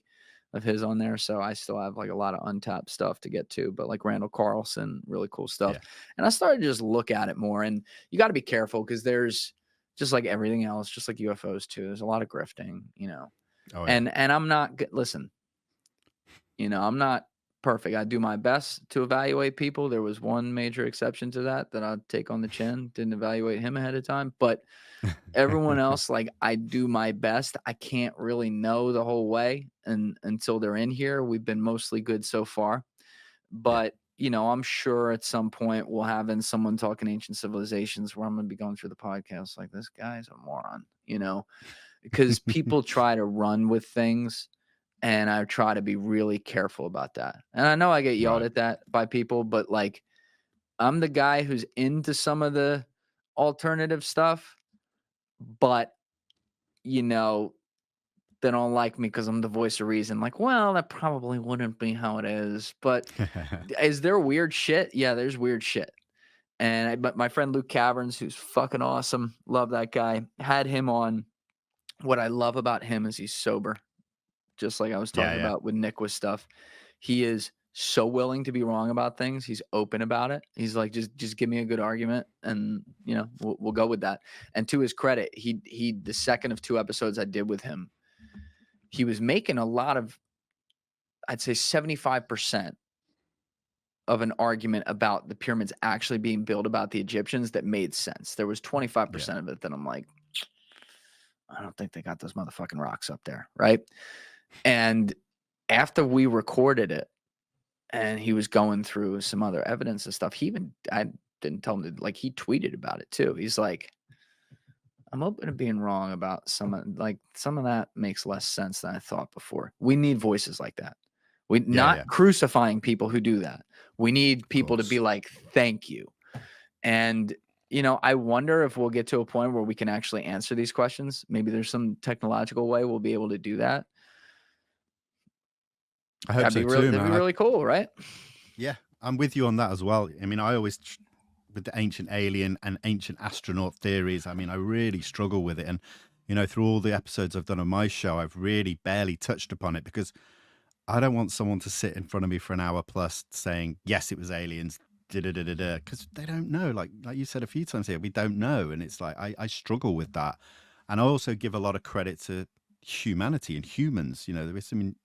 of his on there. So I still have like a lot of untapped stuff to get to, but like Randall Carlson, really cool stuff. Yeah. And I started to just look at it more, and you got to be careful, because there's just like everything else, just like UFOs too. There's a lot of grifting, Oh, yeah. and I'm not, listen, I'm not perfect. I do my best to evaluate people. There was one major exception to that I'd take on the chin. Didn't evaluate him ahead of time, but everyone else, like, I do my best. I can't really know the whole way, and until they're in here. We've been mostly good so far, but I'm sure at some point we'll have in someone talking ancient civilizations where I'm going to be going through the podcast like, this guy's a moron, because people try to run with things. And I try to be really careful about that. And I know I get yelled at that by people, but like, I'm the guy who's into some of the alternative stuff, but the they don't like me because I'm the voice of reason. Like, well, that probably wouldn't be how it is. But is there weird shit? Yeah, there's weird shit. And but my friend Luke Caverns, who's fucking awesome, love that guy, had him on. What I love about him is he's sober, just like I was talking about with Nick with stuff. He is so willing to be wrong about things. He's open about it. He's like, just give me a good argument, and we'll go with that. And to his credit, he the second of 2 episodes I did with him, he was making a lot of, I'd say 75% of an argument about the pyramids actually being built about the Egyptians that made sense. There was 25% of it that I'm like, I don't think they got those motherfucking rocks up there, right? And after we recorded it and he was going through some other evidence and stuff, I didn't tell him to, like, he tweeted about it too. He's like, I'm open to being wrong about some of that makes less sense than I thought before. We need voices like that. We not crucifying people who do that. We need people to be like, thank you. And I wonder if we'll get to a point where we can actually answer these questions. Maybe there's some technological way we'll be able to do that. I hope so too, man. That'd be really cool, right? Yeah, I'm with you on that as well. I mean, I always, with the ancient alien and ancient astronaut theories, I mean, I really struggle with it. And, through all the episodes I've done on my show, I've really barely touched upon it because I don't want someone to sit in front of me for an hour plus saying, yes, it was aliens, because they don't know. Like you said a few times here, we don't know. And it's like, I struggle with that. And I also give a lot of credit to humanity and humans. There is some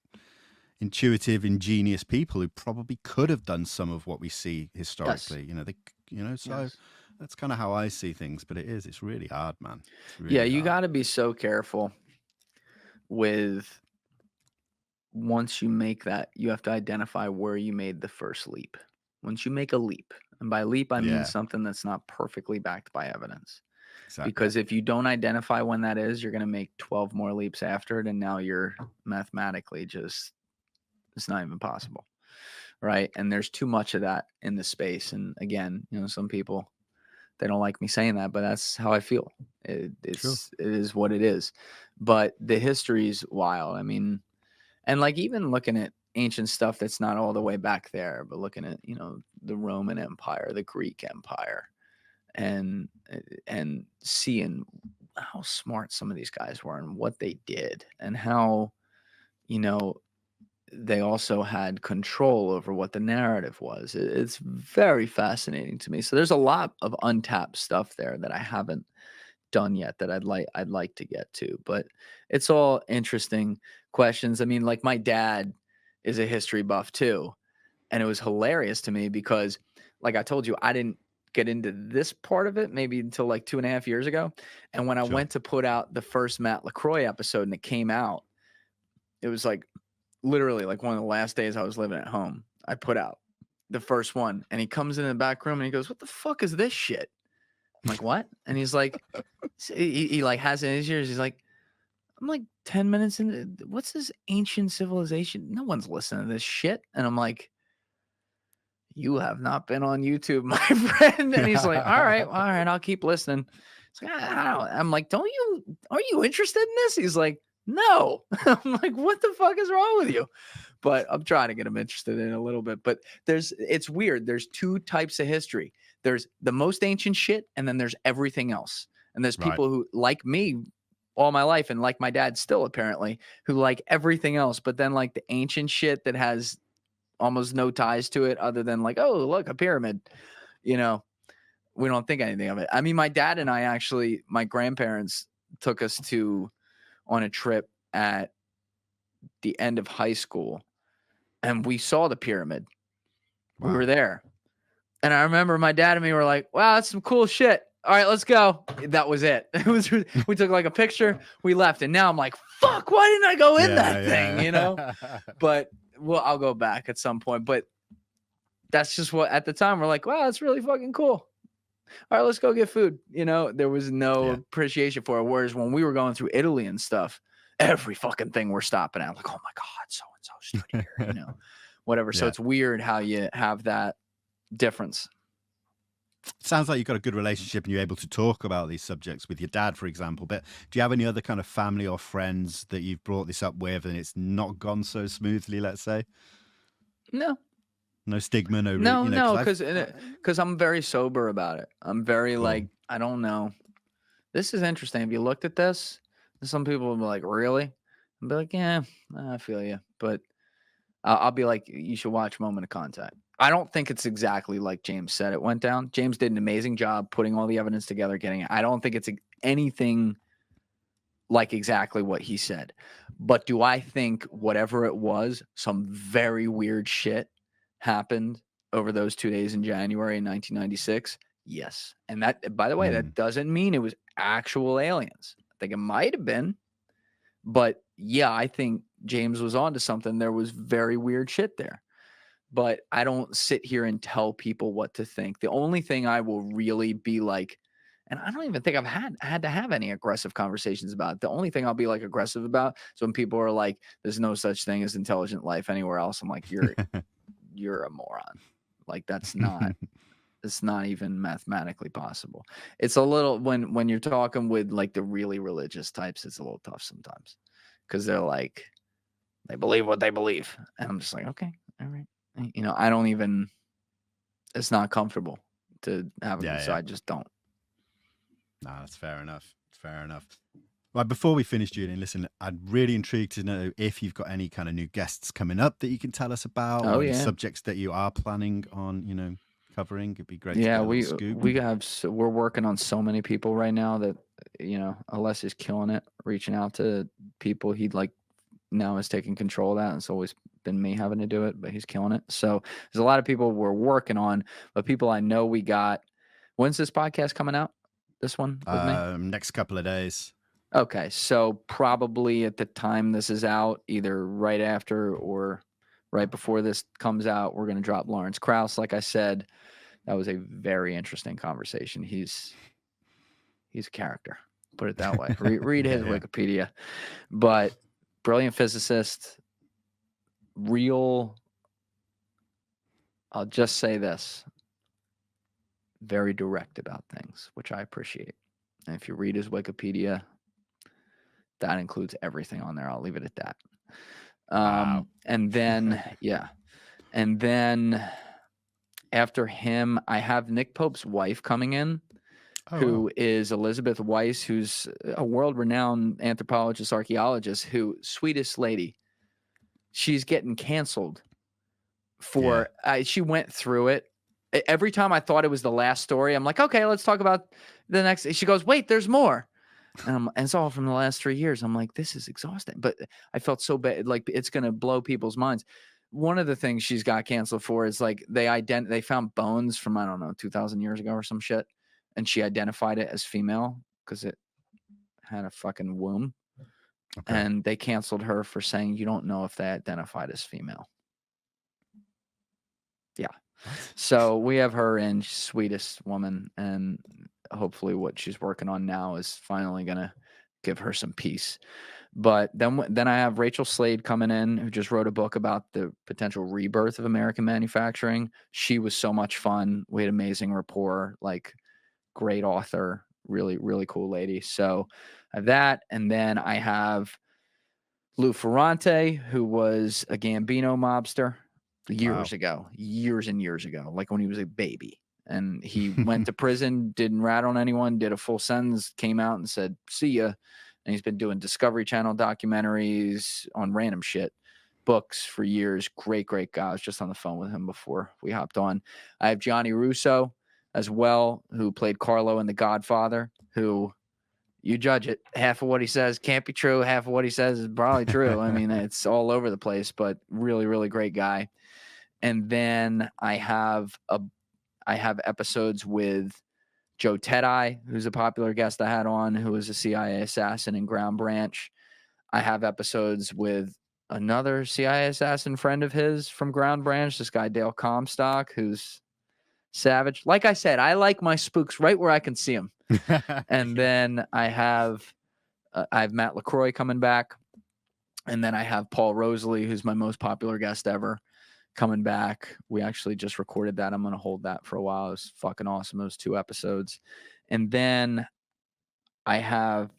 intuitive, ingenious people who probably could have done some of what we see historically. So that's kind of how I see things. But it's really hard, man. You got to be so careful with, once you make that, you have to identify where you made the first leap. Once you make a leap, and by leap, I mean something that's not perfectly backed by evidence. Exactly. Because if you don't identify when that is, you're going to make 12 more leaps after it. And now you're mathematically it's not even possible. Right. And there's too much of that in the space. And again, some people, they don't like me saying that, but that's how I feel. It is what it is. But the history is wild. I mean, and like even looking at ancient stuff that's not all the way back there, but looking at, the Roman Empire, the Greek Empire, and seeing how smart some of these guys were and what they did and how, they also had control over what the narrative was. It's very fascinating to me. So there's a lot of untapped stuff there that I haven't done yet that I'd like to get to, but it's all interesting questions. I mean, like my dad is a history buff too. And it was hilarious to me because, like I told you, I didn't get into this part of it maybe until like 2.5 years ago. And when I went to put out the first Matt LaCroix episode and it came out, it was like literally like one of the last days I was living at home. I put out the first one and he comes in the back room and he goes, "What the fuck is this shit?" I'm like, "What?" And he's like, he like has it in his ears. He's like, I'm like 10 minutes in. What's this ancient civilization? No one's listening to this shit. And I'm like, "You have not been on YouTube, my friend." And he's like, all right, I'll keep listening. It's like, I don't. I'm like, are you interested in this? He's like, no. I'm like, what the fuck is wrong with you? But I'm trying to get him interested in it a little bit. But it's weird. There's 2 types of history. There's the most ancient shit, and then there's everything else. And there's people who, like me all my life, and like my dad still apparently, who like everything else. But then like the ancient shit that has almost no ties to it other than like, oh, look, a pyramid. We don't think anything of it. I mean, my dad and I actually, my grandparents took us on a trip at the end of high school, and we saw the pyramid. Wow. We were there. And I remember my dad and me were like, wow, that's some cool shit. All right, let's go. That was it. We took like a picture, we left. And now I'm like, fuck, why didn't I go in that thing? But I'll go back at some point. But that's just what, at the time, we're like, wow, that's really fucking cool. All right, let's go get food. There was no appreciation for it. Whereas when we were going through Italy and stuff, every fucking thing we're stopping at, like, oh my God, so-and-so stood here, whatever. So it's weird how you have that difference. Sounds like you've got a good relationship and you're able to talk about these subjects with your dad, for example. But do you have any other kind of family or friends that you've brought this up with and it's not gone so smoothly, let's say? No, No stigma, no, no, because because I'm very sober about it. I'm very Cool. like, I don't know. This is interesting. Have you looked at this? Some people will be like, really? I'll be like, yeah, I feel you. But I'll be like, you should watch Moment of Contact. I don't think it's exactly like James said it went down. James did an amazing job putting all the evidence together, getting it. I don't think it's anything like exactly what he said. But do I think whatever it was, some very weird shit happened over those 2 days in January in 1996? Yes. And that, by the way, that doesn't mean it was actual aliens. I think it might have been. But yeah, I think James was onto something. There was very weird shit there. But I don't sit here and tell people what to think. The only thing I will really be like, and I don't even think I've had to have any aggressive conversations about it. The only thing I'll be like aggressive about is when people are like, there's no such thing as intelligent life anywhere else. I'm like, you're a moron. Like that's not it's not even mathematically possible. It's a little when you're talking with like the really religious types, it's a little tough sometimes. Because they're like, they believe what they believe. And I'm just like, okay, all right. You know, I don't even, it's not comfortable to have them, so I just don't. No, that's fair enough. Fair enough. Right, before we finish, Julian, listen, I'm really intrigued to know if you've got any kind of new guests coming up that you can tell us about, or any subjects that you are planning on, covering. It'd be great to get a scoop. We're working on so many people right now that, Aless is killing it, reaching out to people. He'd like now is taking control of that. And it's always been me having to do it, but he's killing it. So there's a lot of people we're working on, but people I know we got. When's this podcast coming out? This one with me? Next couple of days. Okay. So probably at the time this is out, either right after or right before this comes out, we're going to drop Lawrence Krauss. Like I said, that was a very interesting conversation. He's a character, put it that way. Read his Wikipedia, but brilliant physicist, I'll just say this, very direct about things, which I appreciate. And if you read his Wikipedia, that includes everything on there. I'll leave it at that. Wow. And then, and then after him, I have Nick Pope's wife coming in, who is Elizabeth Weiss, who's a world-renowned anthropologist, archaeologist, sweetest lady. She's getting canceled for, she went through it. Every time I thought it was the last story, I'm like, okay, let's talk about the next. She goes, wait, there's more. And it's all from the last 3 years. I'm like, this is exhausting. But I felt so bad, like it's going to blow people's minds. One of the things she's got canceled for is like they found bones from, I don't know, 2,000 years ago or some shit. And she identified it as female because it had a fucking womb. Okay. And they canceled her for saying you don't know if they identified as female. Yeah. So we have her in, sweetest woman, and hopefully what she's working on now is finally going to give her some peace. But then I have Rachel Slade coming in, who just wrote a book about the potential rebirth of American manufacturing. She was so much fun. We had amazing rapport, like great author, really, really cool lady. So I have that. And then I have Lou Ferrante, who was a Gambino mobster years and years ago, like when he was a baby. And he went to prison, didn't rat on anyone, did a full sentence, came out and said, see ya. And he's been doing Discovery Channel documentaries on random shit, books for years. Great, great guy. I was just on the phone with him before we hopped on. I have Johnny Russo as well, who played Carlo in The Godfather, who you judge it. Half of what he says can't be true. Half of what he says is probably true. I mean, it's all over the place, but really, really great guy. And then I have episodes with Joe Tedeye, who's a popular guest I had on, who was a CIA assassin in Ground Branch. I have episodes with another CIA assassin friend of his from Ground Branch, this guy Dale Comstock, who's savage. Like I said, I like my spooks right where I can see them. And then I have Matt LaCroix coming back. And then I have Paul Rosalie, who's my most popular guest ever, coming back. We actually just recorded that. I'm going to hold that for a while. It was fucking awesome. Those 2 episodes. And then I have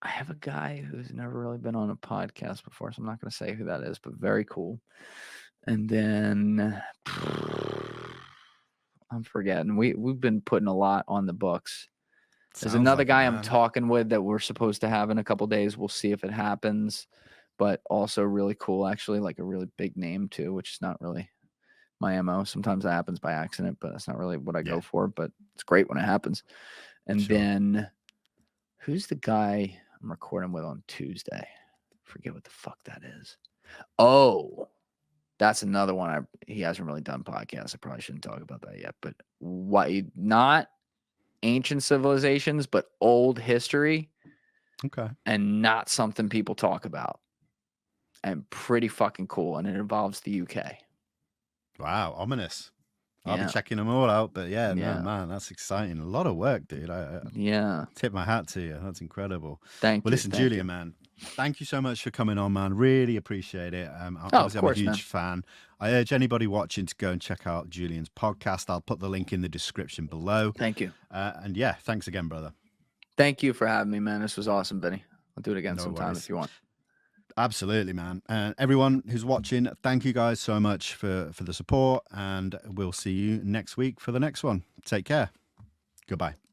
a guy who's never really been on a podcast before, so I'm not going to say who that is, but very cool. And then I'm forgetting. We've been putting a lot on the books. There's another guy I'm talking with that we're supposed to have in a couple days. We'll see if it happens, but also really cool, actually, like a really big name too, which is not really my MO. Sometimes that happens by accident, but that's not really what I go for, but it's great when it happens. And then who's the guy I'm recording with on Tuesday? Forget what the fuck that is. Oh, that's another one. He hasn't really done podcasts. I probably shouldn't talk about that yet, but not ancient civilizations, but old history. Okay. And not something people talk about. And pretty fucking cool. And it involves the UK. Wow, ominous. I'll be checking them all out, but no, man, that's exciting. A lot of work, dude. I tip my hat to you. That's incredible. Thank you. Listen, Julian, man, thank you so much for coming on, man. Really appreciate it. Obviously, I'm a huge fan. I urge anybody watching to go and check out Julian's podcast. I'll put the link in the description below. Thank you. And thanks again, brother. Thank you for having me, man. This was awesome, Benny. I'll do it again sometime if you want. Absolutely, man. And everyone who's watching, thank you guys so much for the support, and we'll see you next week for the next one. Take care. Goodbye.